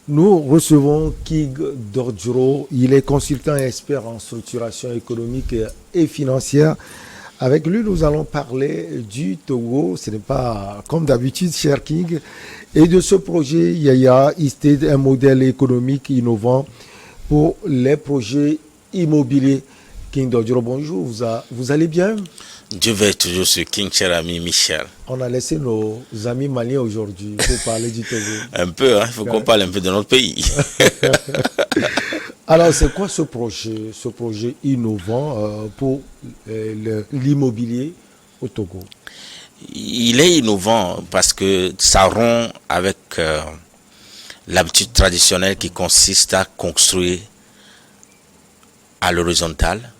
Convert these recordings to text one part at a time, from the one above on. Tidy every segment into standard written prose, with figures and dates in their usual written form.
Nous recevons Kig Dorduro. Il est consultant et expert en structuration économique et financière. Avec lui, nous allons parler du Togo. Ce n'est pas comme d'habitude, cher King. Et de ce projet Yaya Estate, un modèle économique innovant pour les projets immobiliers. King Dorduro, bonjour. Vous allez bien? Dieu veille toujours sur King, cher ami Michel. On a laissé nos amis maliens aujourd'hui pour parler du Togo. Un peu, hein, il faut qu'on parle un peu de notre pays. Alors, c'est quoi ce projet innovant pour l'immobilier au Togo? Il est innovant parce que ça rompt avec l'habitude traditionnelle qui consiste à construire à l'horizontale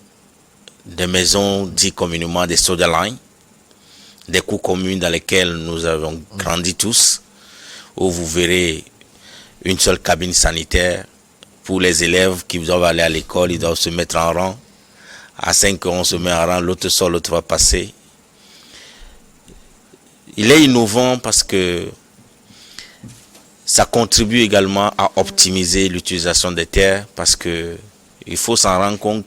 des maisons dites communément des soda line, des cours communes dans lesquelles nous avons grandi tous, où vous verrez une seule cabine sanitaire pour les élèves qui doivent aller à l'école. Ils doivent se mettre en rang. À 5 heures, on se met en rang, l'autre sort, l'autre va passer. Il est innovant parce que ça contribue également à optimiser l'utilisation des terres, parce que il faut s'en rendre compte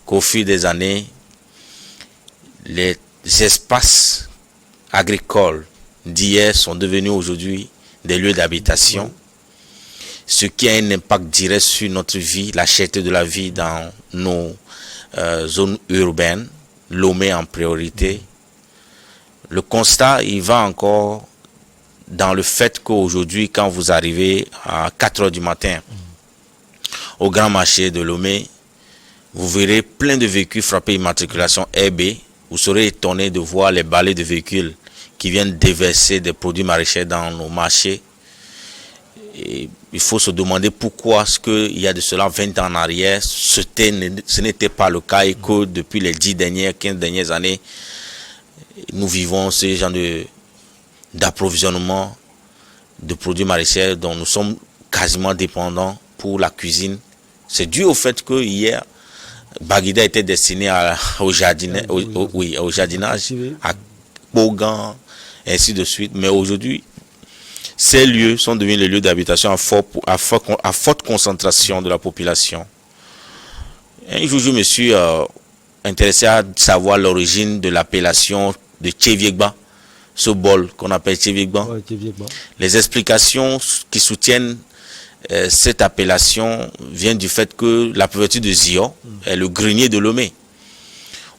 qu'au fil des années, les espaces agricoles d'hier sont devenus aujourd'hui des lieux d'habitation, ce qui a un impact direct sur notre vie, la cherté de la vie dans nos zones urbaines, Lomé en priorité. Le constat, il va encore dans le fait qu'aujourd'hui, quand vous arrivez à 4 heures du matin au grand marché de Lomé, vous verrez plein de véhicules frappés immatriculation RB. Vous serez étonné de voir les balais de véhicules qui viennent déverser des produits maraîchers dans nos marchés. Et il faut se demander pourquoi est-ce qu'il y a de cela 20 ans en arrière, ce n'était pas le cas, et que depuis les 15 dernières années, nous vivons ce genre d'approvisionnement de produits maraîchers dont nous sommes quasiment dépendants pour la cuisine. C'est dû au fait que hier, Baguida était destiné au jardinage, à Bogan, ainsi de suite. Mais aujourd'hui, ces lieux sont devenus les lieux d'habitation à forte concentration de la population. Un jour, je me suis intéressé à savoir l'origine de l'appellation de Tcheviegba, ce bol qu'on appelle Tcheviegba. Ouais, Tcheviegba. Les explications qui soutiennent cette appellation vient du fait que la préfecture de Zio est le grenier de Lomé.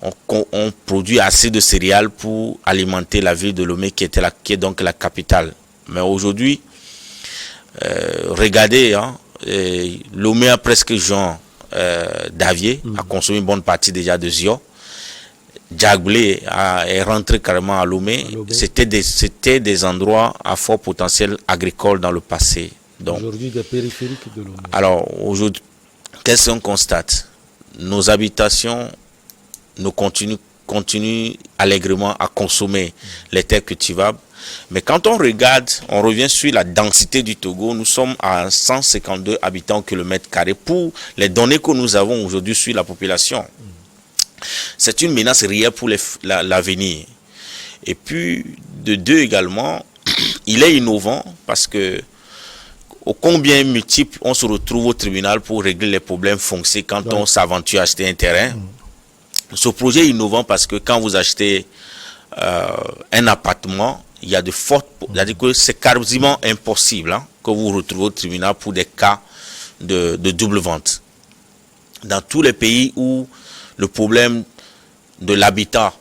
On produit assez de céréales pour alimenter la ville de Lomé qui est donc la capitale. Mais aujourd'hui, regardez, hein, Lomé a presque genre Davier, a consommé une bonne partie déjà de Zio. Djaglé est rentré carrément à Lomé. C'était des endroits à fort potentiel agricole dans le passé. Donc, aujourd'hui, des périphériques de Lomé. Alors, aujourd'hui, qu'est-ce qu'on constate? Nos habitations nous continuent allègrement à consommer les terres cultivables. Mais quand on regarde, on revient sur la densité du Togo. Nous sommes à 152 habitants au kilomètre carré pour les données que nous avons aujourd'hui sur la population. C'est une menace réelle pour l'avenir. Et puis, de deux également, il est innovant parce que au combien multiples on se retrouve au tribunal pour régler les problèmes fonciers quand on s'aventure à acheter un terrain. Ce projet est innovant parce que quand vous achetez un appartement, il y a de fortes, c'est-à-dire que c'est quasiment impossible que vous vous retrouvez au tribunal pour des cas de double vente. Dans tous les pays où le problème de l'habitat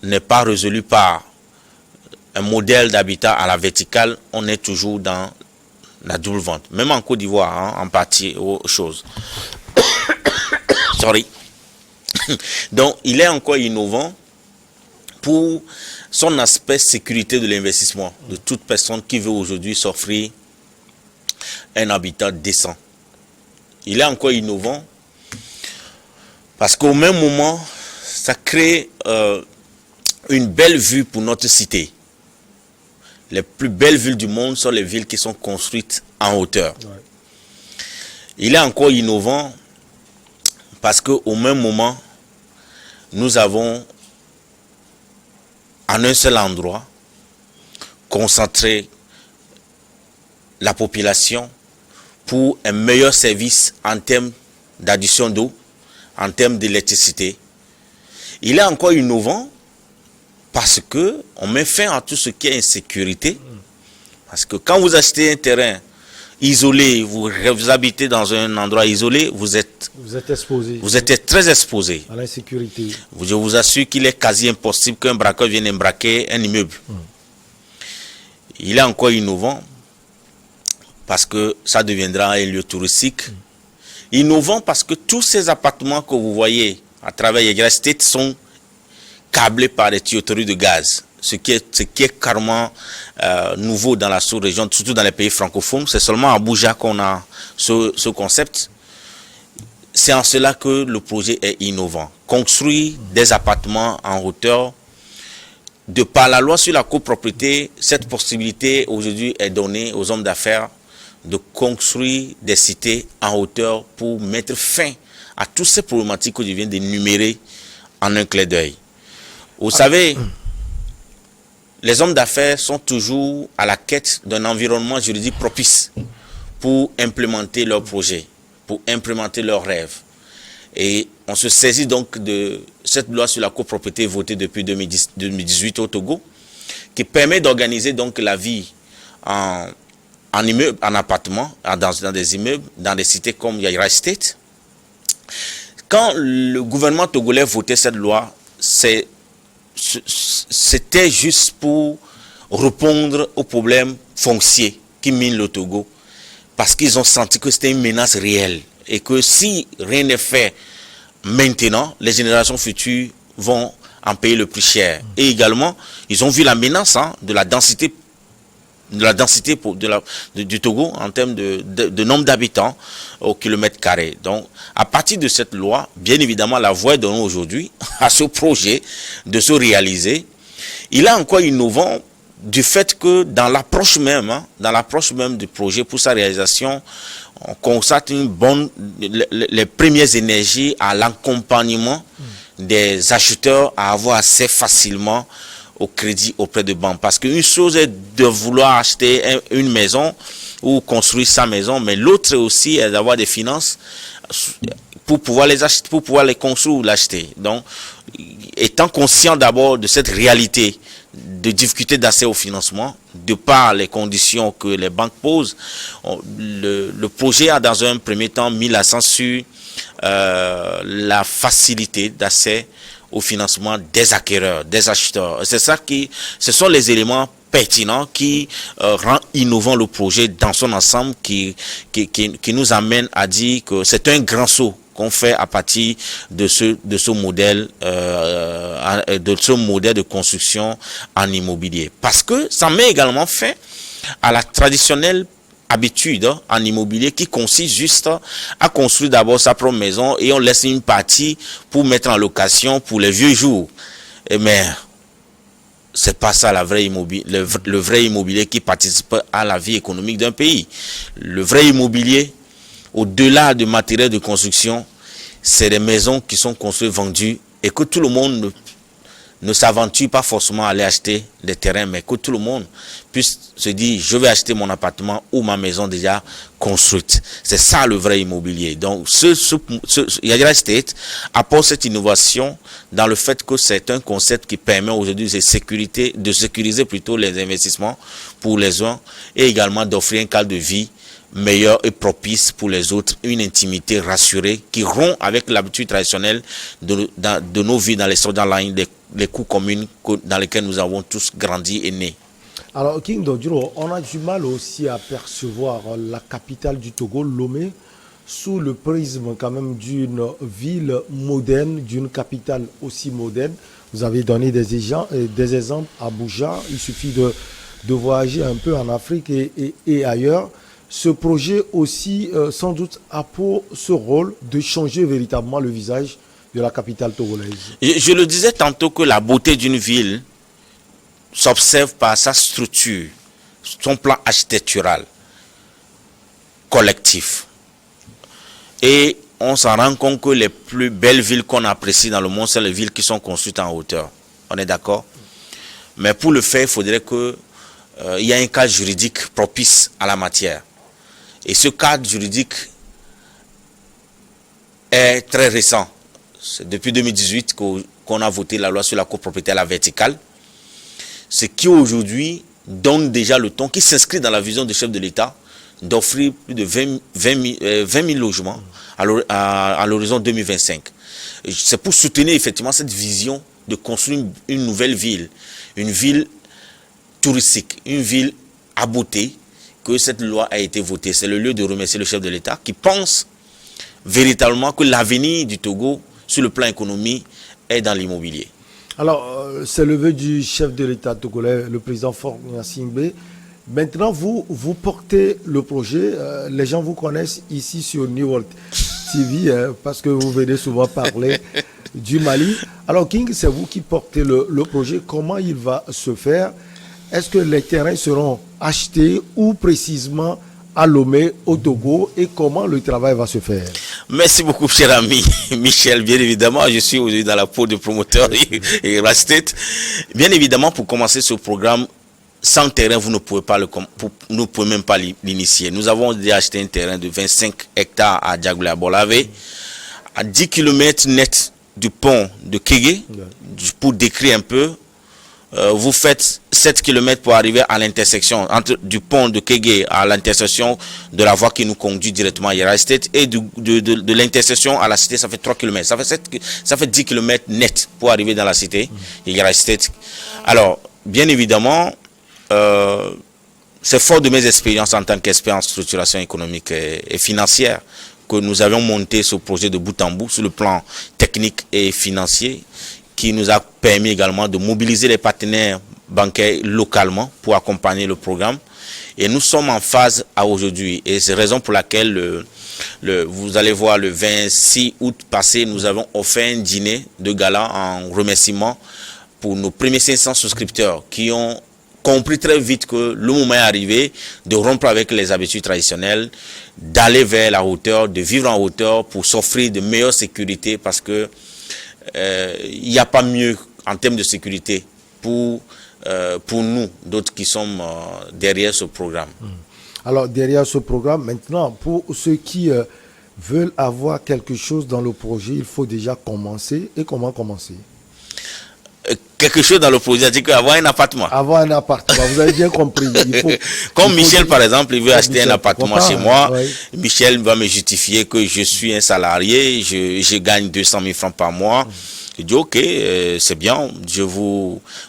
n'est pas résolu par un modèle d'habitat à la verticale, on est toujours dans la double vente. Même en Côte d'Ivoire, en partie, aux choses. Sorry. Donc, il est encore innovant pour son aspect sécurité de l'investissement de toute personne qui veut aujourd'hui s'offrir un habitat décent. Il est encore innovant parce qu'au même moment, ça crée une belle vue pour notre cité. Les plus belles villes du monde sont les villes qui sont construites en hauteur. Ouais. Il est encore innovant parce qu'au même moment, nous avons en un seul endroit concentré la population pour un meilleur service en termes d'addition d'eau, en termes d'électricité. Il est encore innovant parce que on met fin à tout ce qui est insécurité. Parce que quand vous achetez un terrain isolé, vous habitez dans un endroit isolé, vous êtes exposé. Vous êtes très exposé à l'insécurité. Je vous assure qu'il est quasi impossible qu'un braqueur vienne braquer un immeuble. Il est encore innovant parce que ça deviendra un lieu touristique. Innovant parce que tous ces appartements que vous voyez à travers Yegra Estate sont câblés par des tuyauteries de gaz. Ce qui est carrément nouveau dans la sous-région, surtout dans les pays francophones. C'est seulement à Abuja qu'on a ce concept. C'est en cela que le projet est innovant. Construire des appartements en hauteur. De par la loi sur la copropriété, cette possibilité aujourd'hui est donnée aux hommes d'affaires de construire des cités en hauteur pour mettre fin à toutes ces problématiques que je viens d'énumérer en un clin d'œil. Vous savez, les hommes d'affaires sont toujours à la quête d'un environnement juridique propice pour implémenter leurs projets, pour implémenter leurs rêves. Et on se saisit donc de cette loi sur la copropriété votée depuis 2018 au Togo, qui permet d'organiser donc la vie en immeuble, en appartement, dans des immeubles, dans des cités comme Yegra Estate. Quand le gouvernement togolais votait cette loi, c'était juste pour répondre aux problèmes fonciers qui minent le Togo, parce qu'ils ont senti que c'était une menace réelle et que si rien n'est fait maintenant, les générations futures vont en payer le plus cher. Et également, ils ont vu la menace de la densité du Togo en termes de nombre d'habitants au kilomètre carré. Donc, à partir de cette loi, bien évidemment, la voie est donnée aujourd'hui à ce projet de se réaliser. Il est encore innovant du fait que dans l'approche même du projet pour sa réalisation, on constate les premières énergies à l'accompagnement des acheteurs à avoir accès facilement au crédit auprès de banques. Parce qu'une chose est de vouloir acheter une maison ou construire sa maison, mais l'autre aussi est d'avoir des finances pour pouvoir les acheter, pour pouvoir les construire ou l'acheter. Donc, étant conscient d'abord de cette réalité de difficulté d'accès au financement, de par les conditions que les banques posent, le projet a dans un premier temps mis l'accent sur la facilité d'accès au financement des acquéreurs, des acheteurs. Ce sont les éléments pertinents qui rend innovant le projet dans son ensemble, qui nous amène à dire que c'est un grand saut qu'on fait à partir de ce modèle de construction en immobilier. Parce que ça met également fin à la traditionnelle habitude en immobilier qui consiste juste à construire d'abord sa propre maison et on laisse une partie pour mettre en location pour les vieux jours. Mais c'est pas ça le vrai immobilier qui participe à la vie économique d'un pays. Le vrai immobilier, au-delà du matériel de construction, c'est des maisons qui sont construites, vendues et que tout le monde ne s'aventure pas forcément à aller acheter des terrains, mais que tout le monde puisse se dire je vais acheter mon appartement ou ma maison déjà construite. C'est ça le vrai immobilier. Donc Yegra Estate apporte cette innovation dans le fait que c'est un concept qui permet aujourd'hui de sécuriser plutôt les investissements pour les uns et également d'offrir un cadre de vie meilleur et propice pour les autres, une intimité rassurée qui rompt avec l'habitude traditionnelle de nos vies dans les Southern les cours communes dans lesquels nous avons tous grandi et nés. Alors, King Dodjuro, on a du mal aussi à percevoir la capitale du Togo, Lomé, sous le prisme quand même d'une ville moderne, d'une capitale aussi moderne. Vous avez donné des exemples à Abuja. Il suffit de voyager un peu en Afrique et ailleurs. Ce projet aussi, sans doute, a pour ce rôle de changer véritablement le visage de la capitale togolaise. Je le disais tantôt que la beauté d'une ville s'observe par sa structure, son plan architectural, collectif. Et on s'en rend compte que les plus belles villes qu'on apprécie dans le monde, c'est les villes qui sont construites en hauteur. On est d'accord? Mais pour le faire, il faudrait que il y a un cadre juridique propice à la matière. Et ce cadre juridique est très récent. C'est depuis 2018 qu'on a voté la loi sur la copropriété à la verticale. Ce qui aujourd'hui donne déjà le ton, qui s'inscrit dans la vision du chef de l'État d'offrir plus de 20 000 logements à l'horizon 2025. C'est pour soutenir effectivement cette vision de construire une nouvelle ville, une ville touristique, une ville à beauté, que cette loi a été votée. C'est le lieu de remercier le chef de l'État qui pense véritablement que l'avenir du Togo sur le plan économique est dans l'immobilier. Alors, c'est le vœu du chef de l'État togolais, le président Faure Gnassingbé. Maintenant, vous portez le projet. Les gens vous connaissent ici sur New World TV parce que vous venez souvent parler du Mali. Alors, King, c'est vous qui portez le projet. Comment il va se faire? Est-ce que les terrains seront achetés ou précisément à Lomé, au Togo, et comment le travail va se faire? Merci beaucoup, cher ami Michel. Bien évidemment, je suis aujourd'hui dans la peau de promoteur et Rastet. Bien évidemment, pour commencer ce programme, sans terrain, vous ne pouvez même pas l'initier. Nous avons déjà acheté un terrain de 25 hectares à Diagoula-Bolavé, à 10 km net du pont de Kégué. Pour décrire un peu, vous faites 7 km pour arriver à l'intersection du pont de Kégué à l'intersection de la voie qui nous conduit directement à Yara Estate, et de l'intersection à la cité, ça fait 3 km. Ça fait 10 km net pour arriver dans la cité Yara Estate. Alors, bien évidemment, c'est fort de mes expériences en tant qu'expert en structuration économique et financière que nous avons monté ce projet de bout en bout sur le plan technique et financier, qui nous a permis également de mobiliser les partenaires bancaires localement pour accompagner le programme. Et nous sommes en phase à aujourd'hui. Et c'est la raison pour laquelle, vous allez voir, le 26 août passé, nous avons offert un dîner de gala en remerciement pour nos premiers 500 souscripteurs qui ont compris très vite que le moment est arrivé de rompre avec les habitudes traditionnelles, d'aller vers la hauteur, de vivre en hauteur pour s'offrir de meilleures sécurités, parce que il n'y a pas mieux en termes de sécurité pour nous, d'autres qui sommes derrière ce programme. Alors, derrière ce programme, maintenant, pour ceux qui veulent avoir quelque chose dans le projet, il faut déjà commencer. Et comment commencer? Quelque chose dans le projet, c'est-à-dire qu'avoir un appartement. Avoir un appartement, vous avez bien compris. Comme Michel, par exemple, il veut acheter un appartement chez moi. Ouais. Michel va me justifier que je suis un salarié, je gagne 200 000 francs par mois. Je dis, ok, c'est bien,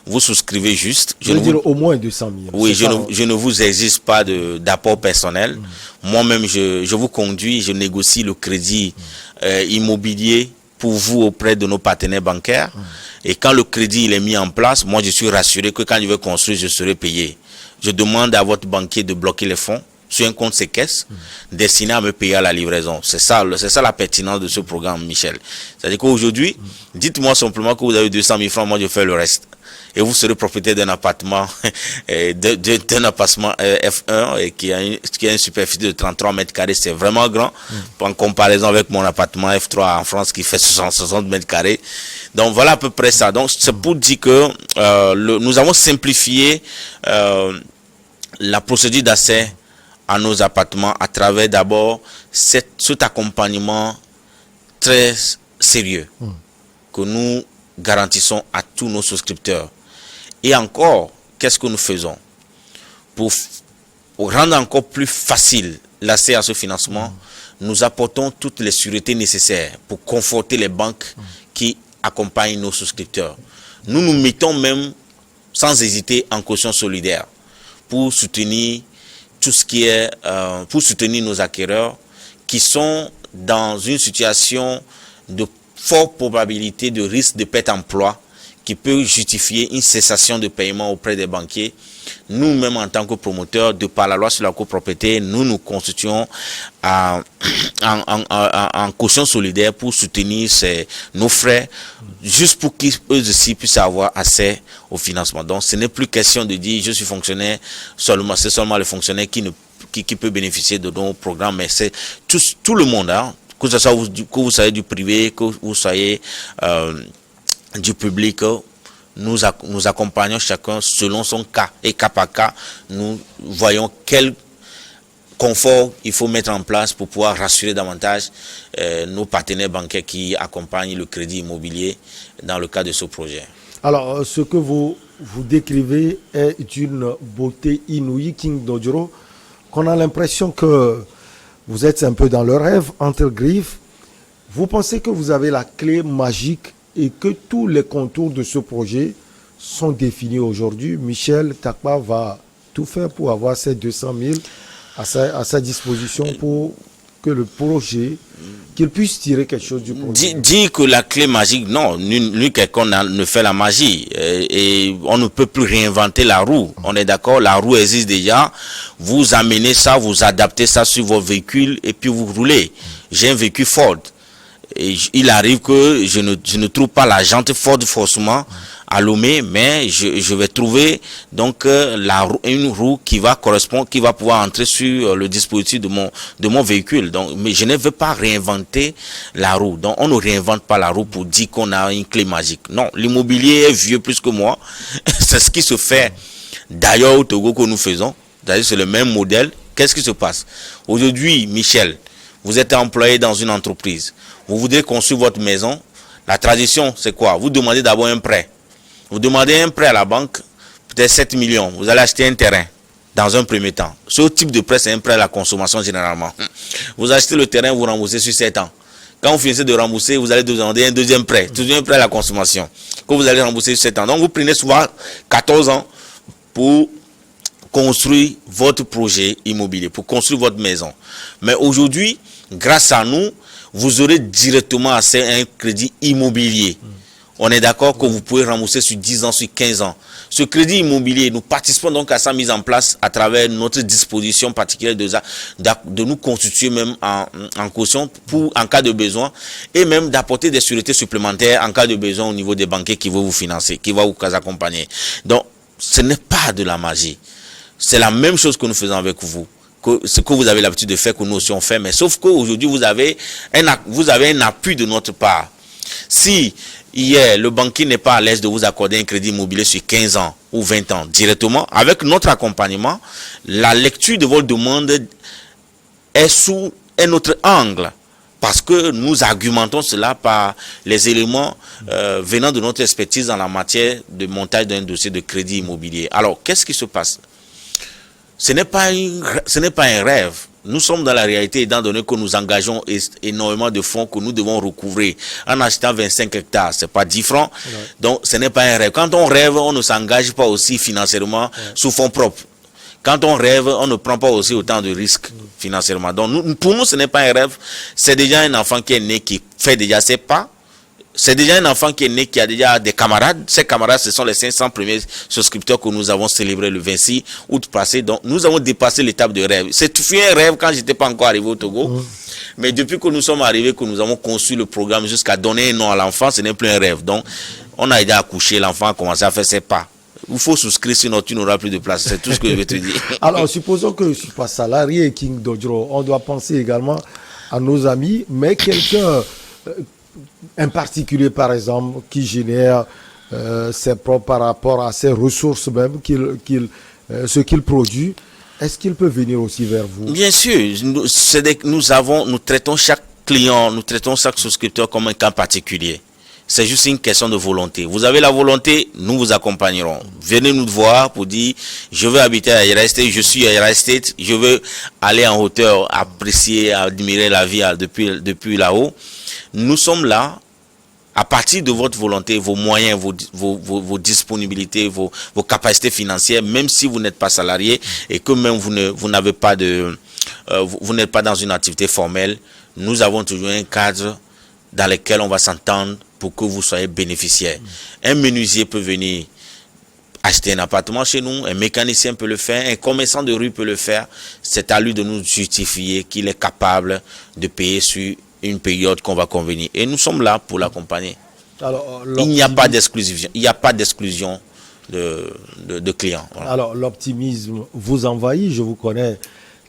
vous souscrivez juste. Je veux dire au moins 200 000. Oui, je ne vous exige pas d'apport personnel. Moi-même, je vous conduis, je négocie le crédit immobilier pour vous auprès de nos partenaires bancaires. Et quand le crédit il est mis en place, moi je suis rassuré que quand je vais construire, je serai payé. Je demande à votre banquier de bloquer les fonds sur un compte séquestre destiné à me payer à la livraison. C'est ça la pertinence de ce programme, Michel. C'est-à-dire qu'aujourd'hui, dites-moi simplement que vous avez 200 000 francs, moi je fais le reste. Et vous serez propriétaire d'un appartement, d'un appartement F1 qui a une superficie de 33 mètres carrés. C'est vraiment grand en comparaison avec mon appartement F3 en France qui fait 60 mètres carrés. Donc voilà à peu près ça. Donc c'est pour dire que nous avons simplifié la procédure d'accès à nos appartements à travers d'abord cet accompagnement très sérieux que nous garantissons à tous nos souscripteurs. Et encore, qu'est-ce que nous faisons pour rendre encore plus facile l'accès à ce financement? Nous apportons toutes les sûretés nécessaires pour conforter les banques qui accompagnent nos souscripteurs. Nous nous mettons même sans hésiter en caution solidaire pour soutenir tout ce qui est pour soutenir nos acquéreurs qui sont dans une situation de forte probabilité de risque de perte d'emploi qui peut justifier une cessation de paiement auprès des banquiers. Nous-mêmes, en tant que promoteurs, de par la loi sur la copropriété, nous constituons en caution solidaire pour soutenir nos frères, juste pour qu'eux aussi puissent avoir accès au financement. Donc, ce n'est plus question de dire je suis fonctionnaire seulement, c'est seulement le fonctionnaire qui peut bénéficier de nos programmes, mais c'est tout le monde, hein, que ce soit que vous soyez du privé, que vous soyez du public. nous accompagnons chacun selon son cas. Et cas par cas, nous voyons quel confort il faut mettre en place pour pouvoir rassurer davantage nos partenaires bancaires qui accompagnent le crédit immobilier dans le cadre de ce projet. Alors, ce que vous décrivez est d'une beauté inouïe, King Dodjoro, qu'on a l'impression que vous êtes un peu dans le rêve, entre griffes. Vous pensez que vous avez la clé magique et que tous les contours de ce projet sont définis aujourd'hui. Michel Takpa va tout faire pour avoir ces 200 000 à sa disposition pour que le projet, qu'il puisse tirer quelque chose du projet. Dire que la clé magique, non, lui quelqu'un ne fait la magie et on ne peut plus réinventer la roue. On est d'accord, la roue existe déjà. Vous amenez ça, vous adaptez ça sur vos véhicules et puis vous roulez. J'ai un véhicule Ford. Et il arrive que je ne trouve pas la jante Ford forcément à Lomé, mais je vais trouver donc une roue qui va correspondre, qui va pouvoir entrer sur le dispositif de mon véhicule. Donc, mais je ne veux pas réinventer la roue. Donc, on ne réinvente pas la roue pour dire qu'on a une clé magique. Non, l'immobilier est vieux plus que moi. C'est ce qui se fait d'ailleurs au Togo que nous faisons. D'ailleurs, c'est le même modèle. Qu'est-ce qui se passe? Aujourd'hui, Michel, vous êtes employé dans une entreprise. Vous voudrez construire votre maison. La tradition, c'est quoi? Vous demandez d'abord un prêt. Vous demandez un prêt à la banque, peut-être 7 millions. Vous allez acheter un terrain dans un premier temps. Ce type de prêt, c'est un prêt à la consommation généralement. Vous achetez le terrain, vous remboursez sur 7 ans. Quand vous finissez de rembourser, vous allez demander un deuxième prêt. Toujours un prêt à la consommation que vous allez rembourser sur 7 ans. Donc vous prenez souvent 14 ans pour construire votre projet immobilier, pour construire votre maison. Mais aujourd'hui, grâce à nous, vous aurez directement accès à un crédit immobilier. On est d'accord que vous pouvez rembourser sur 10 ans, sur 15 ans. Ce crédit immobilier, nous participons donc à sa mise en place à travers notre disposition particulière de nous constituer même en caution pour, en cas de besoin et même d'apporter des sûretés supplémentaires en cas de besoin au niveau des banquiers qui vont vous financer, qui vont vous accompagner. Donc, ce n'est pas de la magie. C'est la même chose que nous faisons avec vous. Ce que vous avez l'habitude de faire, que nous aussi on fait, mais sauf qu'aujourd'hui vous avez un appui de notre part. Si hier le banquier n'est pas à l'aise de vous accorder un crédit immobilier sur 15 ans ou 20 ans directement, avec notre accompagnement, la lecture de votre demande est sous un autre angle. Parce que nous argumentons cela par les éléments venant de notre expertise dans la matière de montage d'un dossier de crédit immobilier. Alors, qu'est-ce qui se passe? Ce n'est pas un rêve. Nous sommes dans la réalité étant donné que nous engageons énormément de fonds que nous devons recouvrir. En achetant 25 hectares, c'est pas 10 francs. Ouais. Donc, ce n'est pas un rêve. Quand on rêve, on ne s'engage pas aussi financièrement sous fonds propres. Quand on rêve, on ne prend pas aussi autant de risques financièrement. Donc, pour nous, ce n'est pas un rêve. C'est déjà un enfant qui est né, qui fait déjà ses pas. C'est déjà un enfant qui est né, qui a déjà des camarades. Ces camarades, ce sont les 500 premiers souscripteurs que nous avons célébrés le 26 août passé. Donc, nous avons dépassé l'étape de rêve. C'est un rêve quand j'étais pas encore arrivé au Togo. Mais depuis que nous sommes arrivés, que nous avons conçu le programme jusqu'à donner un nom à l'enfant, ce n'est plus un rêve. Donc, on a aidé à accoucher, l'enfant a commencé à faire ses pas. Il faut souscrire, sinon tu n'auras plus de place. C'est tout ce que je vais te dire. Alors, supposons que je ne suis pas salarié, King Dodjoro. On doit penser également à nos amis, mais quelqu'un... un particulier, par exemple, qui génère ses propres par rapport à ses ressources même, ce qu'il produit, est-ce qu'il peut venir aussi vers vous? Bien sûr, nous traitons chaque client, nous traitons chaque souscripteur comme un cas particulier. C'est juste une question de volonté. Vous avez la volonté, nous vous accompagnerons. Venez nous voir pour dire, je veux habiter à Ayra Estate, je suis à Ayra Estate, je veux aller en hauteur, apprécier, admirer la vie depuis là-haut. Nous sommes là, à partir de votre volonté, vos moyens, vos disponibilités, vos capacités financières, même si vous n'êtes pas salarié et que même vous n'avez pas vous n'êtes pas dans une activité formelle, nous avons toujours un cadre dans lequel on va s'entendre pour que vous soyez bénéficiaire. Un menuisier peut venir acheter un appartement chez nous, un mécanicien peut le faire, un commerçant de rue peut le faire. C'est à lui de nous justifier qu'il est capable de payer sur une période qu'on va convenir. Et nous sommes là pour l'accompagner. Il n'y a pas d'exclusion. Il n'y a pas d'exclusion de clients. Voilà. Alors, l'optimisme vous envahit, je vous connais,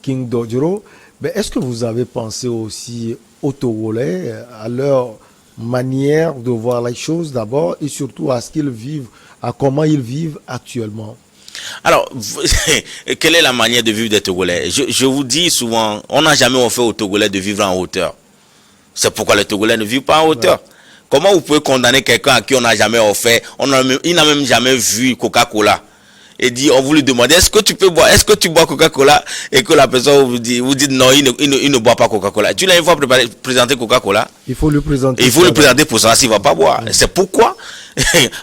King Dodjoro. Mais est-ce que vous avez pensé aussi aux Togolais, à leur manière de voir les choses d'abord et surtout à ce qu'ils vivent à comment ils vivent actuellement. Alors, quelle est la manière de vivre des Togolais? Je vous dis souvent, on n'a jamais offert aux Togolais de vivre en hauteur. C'est pourquoi les Togolais ne vivent pas en hauteur. Ouais. Comment vous pouvez condamner quelqu'un à qui on n'a jamais offert, il n'a même jamais vu Coca-Cola, et dit, on vous lui demande, est-ce que tu peux boire, est-ce que tu bois Coca-Cola, et que la personne vous dit non, il ne boit pas Coca-Cola. Tu l'as une fois présenté Coca-Cola? Il faut lui présenter. Il faut lui présenter pour ça s'il ne va pas boire. Ouais. C'est pourquoi,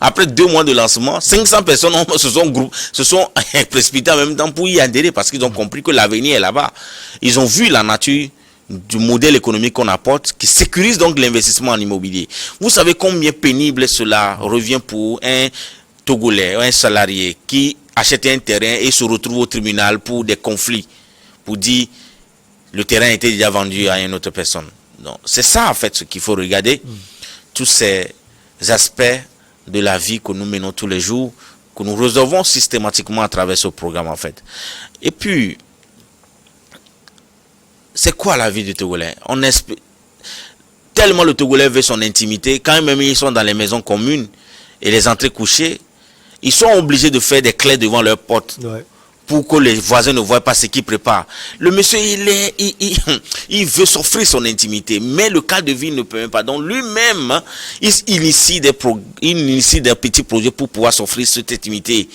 après 2 mois de lancement, 500 personnes se sont précipitées en même temps pour y adhérer parce qu'ils ont compris que l'avenir est là-bas. Ils ont vu la nature du modèle économique qu'on apporte, qui sécurise donc l'investissement en immobilier. Vous savez combien pénible cela revient pour un Togolais, un salarié qui achète un terrain et se retrouve au tribunal pour des conflits, pour dire le terrain était déjà vendu à une autre personne. Donc c'est ça en fait ce qu'il faut regarder, tous ces aspects de la vie que nous menons tous les jours, que nous résolvons systématiquement à travers ce programme en fait. Et puis, c'est quoi la vie du Togolais? Tellement le Togolais veut son intimité, quand même ils sont dans les maisons communes et les entrées couchées, ils sont obligés de faire des clés devant leur porte, ouais, pour que les voisins ne voient pas ce qu'ils préparent. Le monsieur, il veut s'offrir son intimité, mais le cadre de vie ne permet pas. Donc lui-même, il initie des petits projets pour pouvoir s'offrir cette intimité.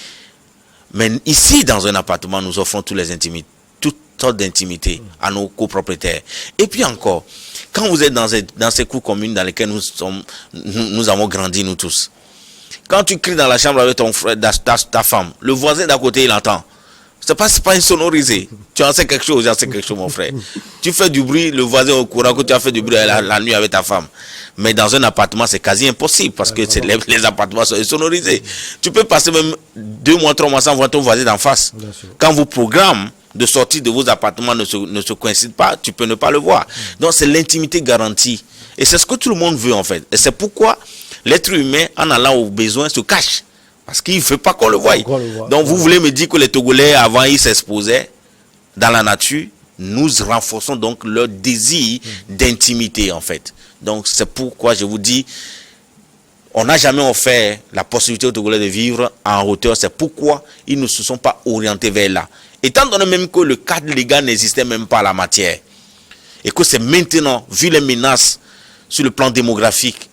Mais ici, dans un appartement, nous offrons toutes les intimités, toutes sortes d'intimités à nos copropriétaires. Et puis encore, quand vous êtes dans ces cours communes dans lesquelles nous avons grandi, nous tous, quand tu cries dans la chambre avec ton frère, ta femme, le voisin d'à côté, il entend. C'est pas insonorisé. Tu en sais quelque chose, j'en sais quelque chose, mon frère. Tu fais du bruit, le voisin au courant que tu as fait du bruit la nuit avec ta femme. Mais dans un appartement, c'est quasi impossible parce que les appartements sont insonorisés. Tu peux passer même 2 mois, 3 mois sans voir ton voisin d'en face. Quand vos programmes de sortie de vos appartements ne se coïncident pas, tu peux ne pas le voir. Donc c'est l'intimité garantie. Et c'est ce que tout le monde veut en fait. Et c'est pourquoi l'être humain, en allant aux besoins, se cache. Parce qu'il ne veut pas qu'on le voie. Donc vous voulez me dire que les Togolais, avant, ils s'exposaient dans la nature. Nous renforçons donc leur désir d'intimité en fait. Donc c'est pourquoi je vous dis, on n'a jamais offert la possibilité aux Togolais de vivre en hauteur. C'est pourquoi ils ne se sont pas orientés vers là. Étant donné même que le cadre légal n'existait même pas en la matière. Et que c'est maintenant, vu les menaces sur le plan démographique,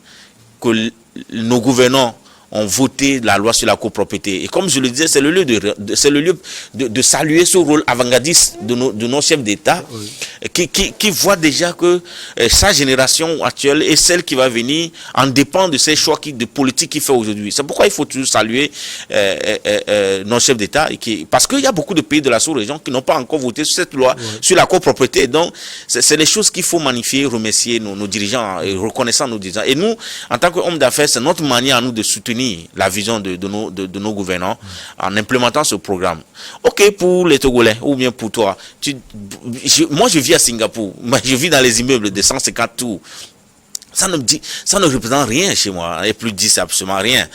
que nos gouvernants ont voté la loi sur la copropriété. Et comme je le disais, c'est le lieu de saluer ce rôle avant-gardiste de nos chefs d'État, oui, qui voient déjà que sa génération actuelle et celle qui va venir en dépend de ces choix de politique qu'il fait aujourd'hui. C'est pourquoi il faut toujours saluer nos chefs d'État, parce qu'il y a beaucoup de pays de la sous-région qui n'ont pas encore voté sur cette loi, oui, sur la copropriété. Donc, c'est les choses qu'il faut magnifier, remercier nos dirigeants et reconnaissant nos dirigeants. Et nous, en tant qu'hommes d'affaires, c'est notre manière à nous de soutenir la vision de nos gouvernants en implémentant ce programme. Ok, pour les Togolais, ou bien pour toi, moi je vis à Singapour, je vis dans les immeubles de 150 tours. Ça ne représente rien chez moi, et plus dit, c'est absolument rien.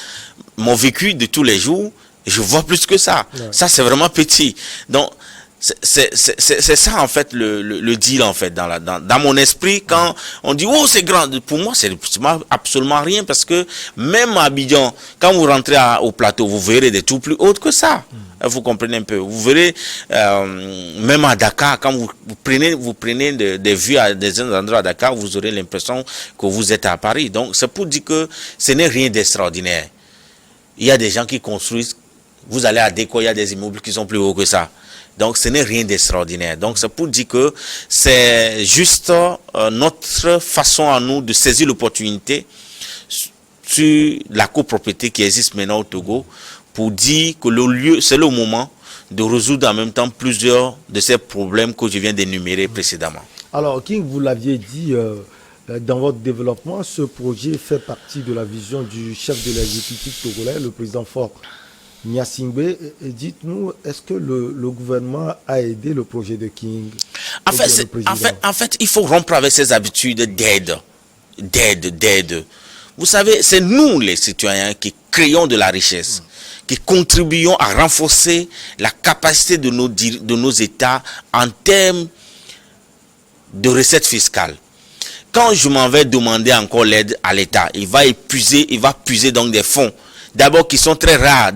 Mon vécu de tous les jours, je vois plus que ça. Ouais. Ça, c'est vraiment petit. Donc, c'est ça en fait le deal en fait dans mon esprit quand on dit oh c'est grand, pour moi c'est absolument rien parce que même à Abidjan quand vous rentrez au plateau vous verrez des tout plus hautes que ça. Vous comprenez un peu, vous verrez même à Dakar quand vous prenez des vues à des endroits à Dakar, vous aurez l'impression que vous êtes à Paris. Donc c'est pour dire que ce n'est rien d'extraordinaire. Il y a des gens qui construisent, vous allez à Déco, il y a des immeubles qui sont plus hauts que ça. Donc ce n'est rien d'extraordinaire. Donc c'est pour dire que c'est juste notre façon à nous de saisir l'opportunité sur la copropriété qui existe maintenant au Togo pour dire que c'est le moment de résoudre en même temps plusieurs de ces problèmes que je viens d'énumérer précédemment. Alors King, vous l'aviez dit dans votre développement, ce projet fait partie de la vision du chef de l'exécutif togolais, le président Faure Gnassingbé. Dites-nous, est-ce que le gouvernement a aidé le projet de King? En fait, il faut rompre avec ces habitudes d'aide. Vous savez, c'est nous les citoyens qui créons de la richesse, qui contribuons à renforcer la capacité de nos États en termes de recettes fiscales. Quand je m'en vais demander encore l'aide à l'État, il va puiser donc des fonds d'abord qui sont très rares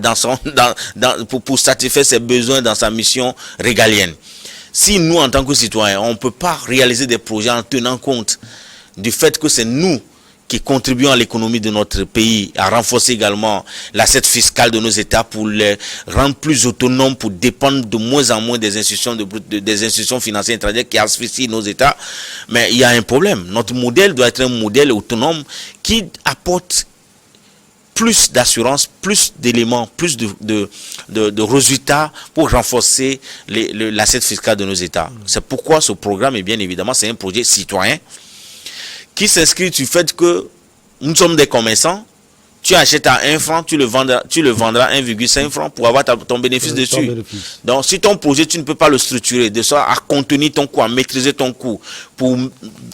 pour satisfaire ses besoins dans sa mission régalienne. Si nous, en tant que citoyens, on ne peut pas réaliser des projets en tenant compte du fait que c'est nous qui contribuons à l'économie de notre pays, à renforcer également l'assiette fiscale de nos États pour les rendre plus autonomes, pour dépendre de moins en moins des institutions financières étrangères qui asphyxient nos États. Mais il y a un problème. Notre modèle doit être un modèle autonome qui apporte plus d'assurance, plus d'éléments, plus de résultats pour renforcer l'assiette fiscale de nos États. C'est pourquoi ce programme, et bien évidemment, c'est un projet citoyen qui s'inscrit du fait que nous sommes des commerçants. Tu achètes à 1 franc, tu le vendras 1,5 franc pour avoir ton bénéfice dessus. Donc, si ton projet, tu ne peux pas le structurer de sorte à contenir ton coût, à maîtriser ton coût pour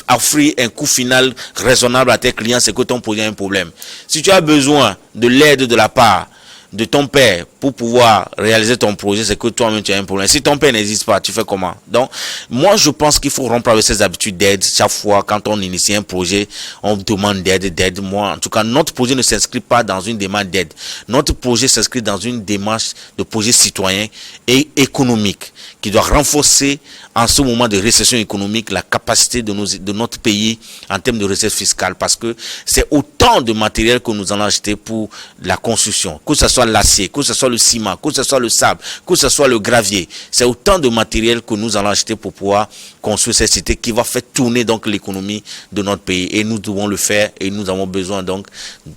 offrir un coût final raisonnable à tes clients, c'est que ton projet a un problème. Si tu as besoin de l'aide de la part de ton père pour pouvoir réaliser ton projet, c'est que toi-même tu as un problème. Si ton père n'existe pas, tu fais comment? Donc, moi je pense qu'il faut rompre avec ces habitudes d'aide. Chaque fois quand on initie un projet, on demande d'aide. Moi, en tout cas, notre projet ne s'inscrit pas dans une démarche d'aide. Notre projet s'inscrit dans une démarche de projet citoyen et économique qui doit renforcer en ce moment de récession économique la capacité de notre pays en termes de recettes fiscales, parce que c'est autant de matériel que nous allons acheter pour la construction, que ce soit l'acier, que ce soit le ciment, que ce soit le sable, que ce soit le gravier. C'est autant de matériel que nous allons acheter pour pouvoir construire cette cité qui va faire tourner donc l'économie de notre pays. Et nous devons le faire et nous avons besoin donc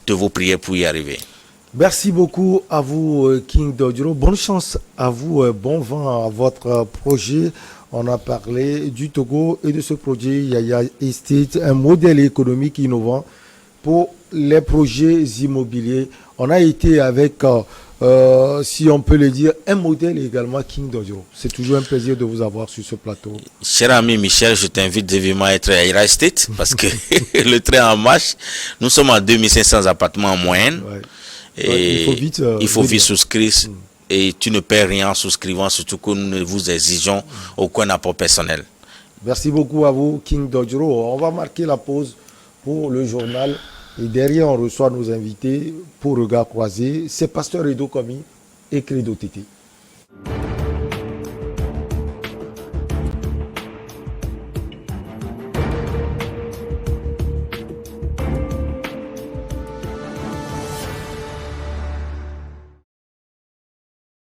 de vos prières pour y arriver. Merci beaucoup à vous, King Dodjro. Bonne chance à vous, bon vent à votre projet. On a parlé du Togo et de ce projet Yaya Estate, un modèle économique innovant pour les projets immobiliers. On a été avec, si on peut le dire, un modèle également, King Dodjro. C'est toujours un plaisir de vous avoir sur ce plateau. Cher ami Michel, je t'invite vivement à être à Yaya Estate parce que le train en marche. Nous sommes à 2500 appartements en moyenne. Ouais. Et il faut vite souscrire. Et tu ne perds rien en souscrivant, surtout que nous ne vous exigeons aucun apport personnel. Merci beaucoup à vous, King Dodjro. On va marquer la pause pour le journal. Et derrière, on reçoit nos invités pour Regard Croisé. C'est Pasteur Edo Komi et Credo Tété.